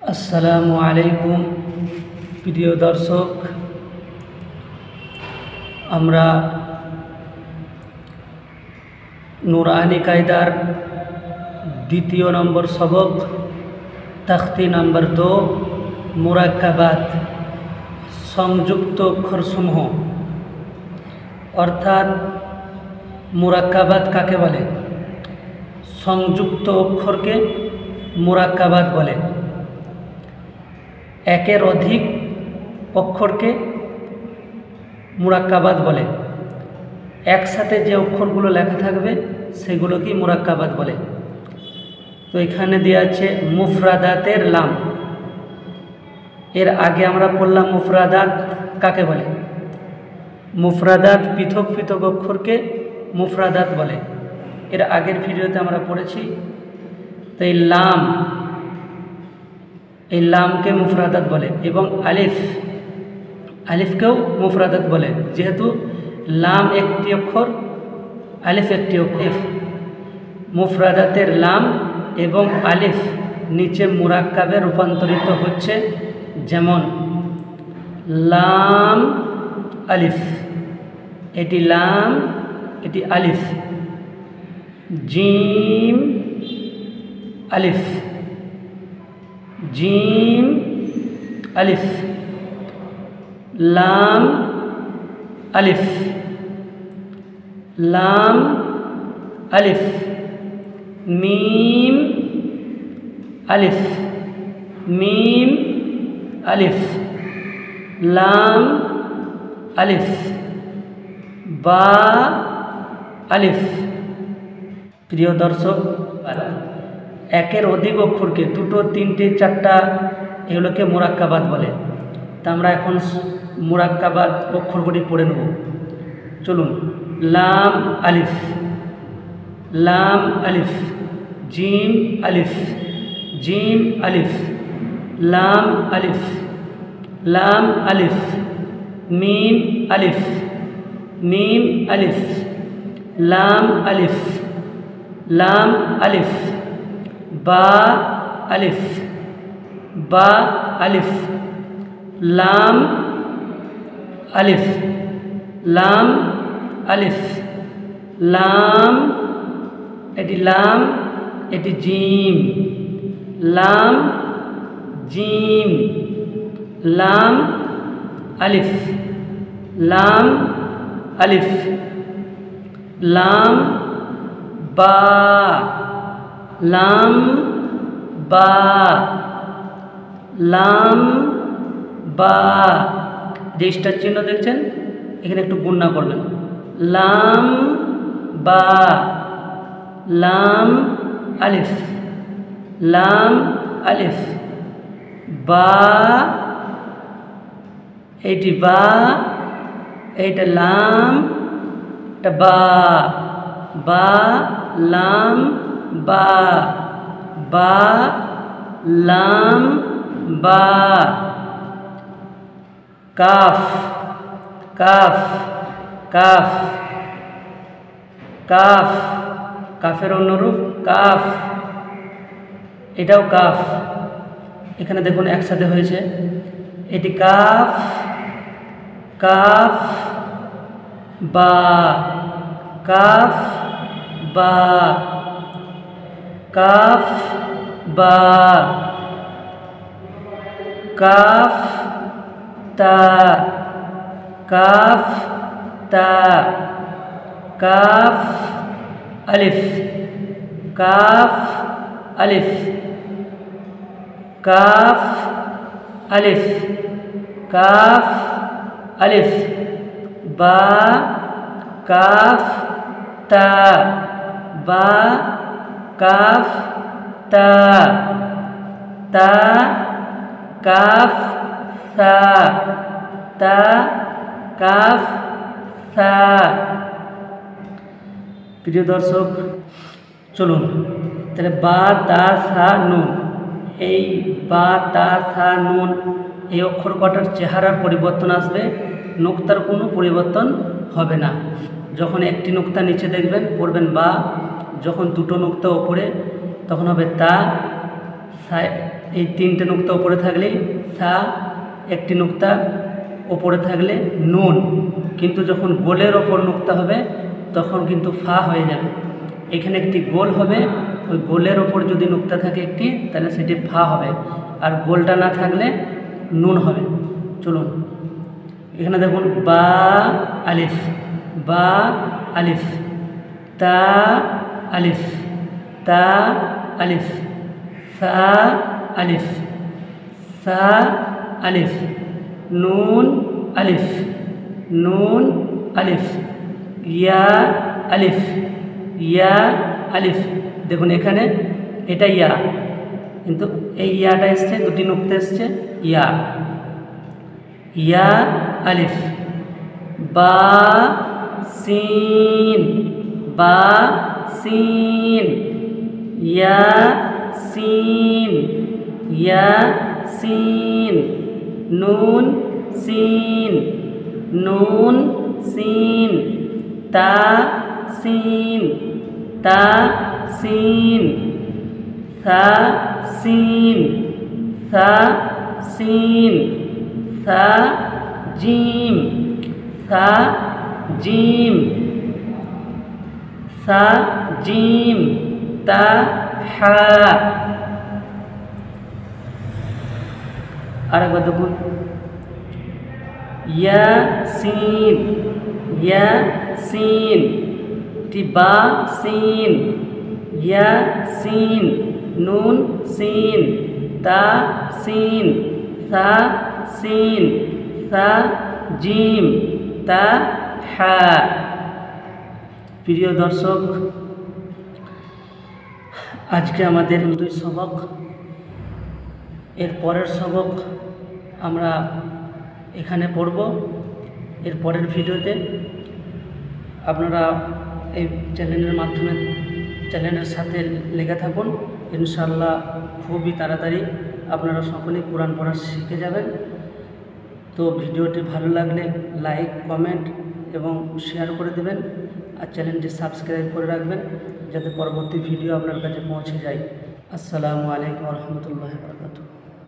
আসসালামু আলাইকুম প্রিয় দর্শক, আমরা নুরানি কায়দার দ্বিতীয় নম্বর সবক তাখতি নম্বর 2 মুরাক্কাবাত সংযুক্ত অক্ষরসমূহ অর্থাৎ মুরাক্কাবাত কাকে বলে? সংযুক্ত অক্ষরকে মুরাক্কাবাত বলে। একের অধিক অক্ষরকে মুরাক্কাবাত বলে। একসাথে যে অক্ষরগুলো লেখা থাকবে সেগুলোকেই মুরাক্কাবাত বলে। তো এখানে দেওয়া আছে মুফরাদাতের লাম। এর আগে আমরা পড়লাম মুফরাদাত কাকে বলে। মুফরাদাত পৃথক পৃথক অক্ষরকে মুফরাদাত বলে। এর আগের ভিডিওতে আমরা পড়েছি। তো এই লামকে মুফরাদাত বলে এবং আলিফকেও মুফরাদাত বলে, যেহেতু লাম একটি অক্ষর, আলিফ একটি অক্ষর। মুফরাদাতের লাম এবং আলিফ নিচে মুরাক্কাবে রূপান্তরিত হচ্ছে, যেমন লাম আলিফ, এটি লাম, এটি আলিফ। জিম আলিফ, জিম আলিফ। লাম আলিফ, লাম আলিফ। মিম আলিফ, মিম আলিফ। লাম আলিফ। বা আলিফ। প্রিয় দর্শক, একের অধিক অক্ষরকে দুটো, তিনটে, চারটা এগুলোকে মুরাক্কাবাত বলে। তা আমরা এখন মুরাক্কাবাত অক্ষরগুলি পড়ে নেব। চলুন। লাম আলিফ, লাম আলিফ। জিম আলিফ, জিম আলিফ। লাম আলিফ, লাম আলিফ। মিম আলিফ, মিম আলিফ। লাম আলিফ, লাম আলিফ। বা আলিফ, বা আলিফ। লাম আলিফ, লাম আলিফ। লাম, এটি লাম, এটি জিম। লাম জিম। লাম আলিফ, লাম আলিফ। লাম বা, লাম বা। লাম বা, যে স্টার চিহ্ন দেখছেন এখানে একটু গুণনা করবেন। লাম বা। লাম আলিফ, লাম আলিফ। বা, এইটি বা, এইটা লাম, এটা বা। বা লাম বা, বা লাম বা। Calf, calf, calf, calf. কাফের অন্যরূপ কাফ, এটাও কাফ। এখানে দেখুন একসাথে হয়েছে, এটি কাফ, কাফ বা। কাফ বা, কাফ বা। কাফ তা, কাফ তা। কাফ আলিফ, কাফ আলিফ। কাফ আলিফ, কাফ আলিফ। বা কাফ তা, বা কাফ তা। তা কাফ সা, তা কাফ সা। প্রিয় দর্শক, চলুন তাহলে বা তা সা নুন, এই বা তা সা নুন এই অক্ষর কটার চেহারার পরিবর্তন আসবে, নুক্তার কোনো পরিবর্তন হবে না। যখন একটি নুক্তা নিচে দেখবেন পড়বেন বা, যখন দুটো নুক্তা ওপরে তখন হবে তা। এই তিনটে নুক্তা উপরে থাকলে সা, একটি নুক্তা ওপরে থাকলে নুন, কিন্তু যখন গোলের ওপর নুক্তা হবে তখন কিন্তু ফা হয়ে যাবে। এখানে একটি গোল হবে, ওই গোলের ওপর যদি নুক্তা থাকে একটি, তাহলে সেটি ফা হবে, আর গোলটা না থাকলে নুন হবে। চলুন এখানে দেখুন, বা আলিফ, বা আলিফ, তা আলিফ, তা আলিফ, সা আলিফ, সা আলিফ, নুন আলিফ, নুন আলিফ, ইয়া আলিফ, ইয়া আলিফ। দেখুন এখানে এটা ইয়া, কিন্তু এই ইয়াটা এসছে, দুটি নুক্তা এসছে, ইয়া, ইয়া আলিফ, বা সিন, বা সিন, ইয়া সিন, ইয়া সিন, নুন সিন, নুন সিন, তা সিন, তা সিন, সা সিন, সা সিন, সা জিম, সা জিম, সা জিম, তা হা। আরেকবার দেখুন, ইয়া সিন, ইয়া সিন, বা সিন, ইয়া সিন, নুন সিন, তা সিন, সা সিন, সা জিম, তা হা। প্রিয় দর্শক, আজকে আমাদের 2 সবক, এর পরের সবক আমরা এখানে পড়ব। এর পরের ভিডিওতে আপনারা এই চ্যানেলের মাধ্যমে চ্যানেলের সাথে লেগে থাকুন। ইনশাআল্লাহ খুবই তাড়াতাড়ি আপনারা সকলেই কোরআন পড়া শিখে যাবেন। তো ভিডিওটি ভালো লাগলে লাইক, কমেন্ট এবং শেয়ার করে দেবেন, আর চ্যানেলটি সাবস্ক্রাইব করে রাখবেন যাতে পরবর্তী ভিডিও আপনার কাছে পৌঁছে যায়। আসসালামু আলাইকুম ওয়া রাহমাতুল্লাহি ওয়া বারাকাতুহু।